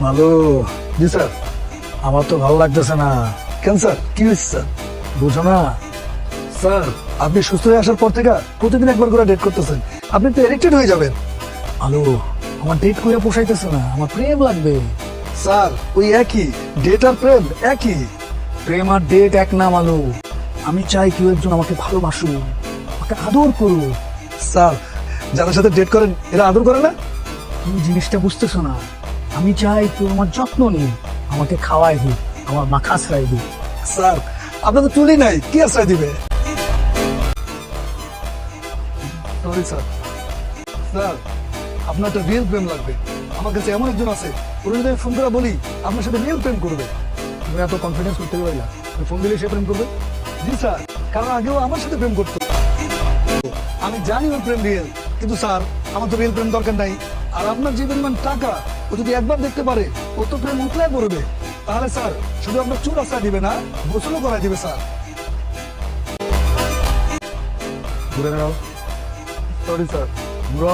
ভালো। জি স্যার, আমার তো ভালো লাগতেছে না। কেন স্যার, কি হয়েছে স্যার? বুঝো না স্যার, আপনি সুস্থ হয়ে আসার পর থেকে প্রতিদিন একবার করে ডেট করতেছেন, আপনি তো এডিক্টেড হয়ে যাবেন। আলো, আমার ডেট করে পোষাইতেছে না, আমার প্রেম লাগবে। স্যার, ওই একই ডেট আর প্রেম একই। প্রেম আর ডেট এক না আলো। আমি চাই কেউ একজন আমাকে ভালোবাসুক, আমাকে আদর করুক। স্যার, যাদের সাথে ডেট করেন এরা আদর করে না? তুমি জিনিসটা বুঝতেছো না। আমি চাই কেউ আমার যত্ন নিই, আমাকে খাওয়াই দিই, আমার মাথা আশ্রয় দিই। স্যার, আপনার তো চুলই নাই, কি আশ্রয় দিবে? Sorry sir. স্যার, আপনার একটা রিয়েল প্রেম লাগবে। আমার কাছে এমন একজন আছে, ওর যদি আমি ফোন করে বলি আপনার সাথে রিয়েল প্রেম করবে, তুমি এত কনফিডেন্স করতে পারি না। ফোন দিলে সে প্রেম করবে? জি স্যার, কারণ আগেও আমার সাথে প্রেম করতো। আমি জানি ওর প্রেম রিয়েল, কিন্তু স্যার আমার তো রিয়েল প্রেম দরকার নাই। আর আপনার যে পরিমাণ টাকা, ও যদি একবার দেখতে পারে ও তো প্রেম উতলায় পড়বে। তাহলে স্যার শুধু আপনার চুল আশ্রয় দিবে না, গোসলও করাই দিবে স্যার। ঘুরে দাঁড়াও। সরি স্যার, ঘুরো।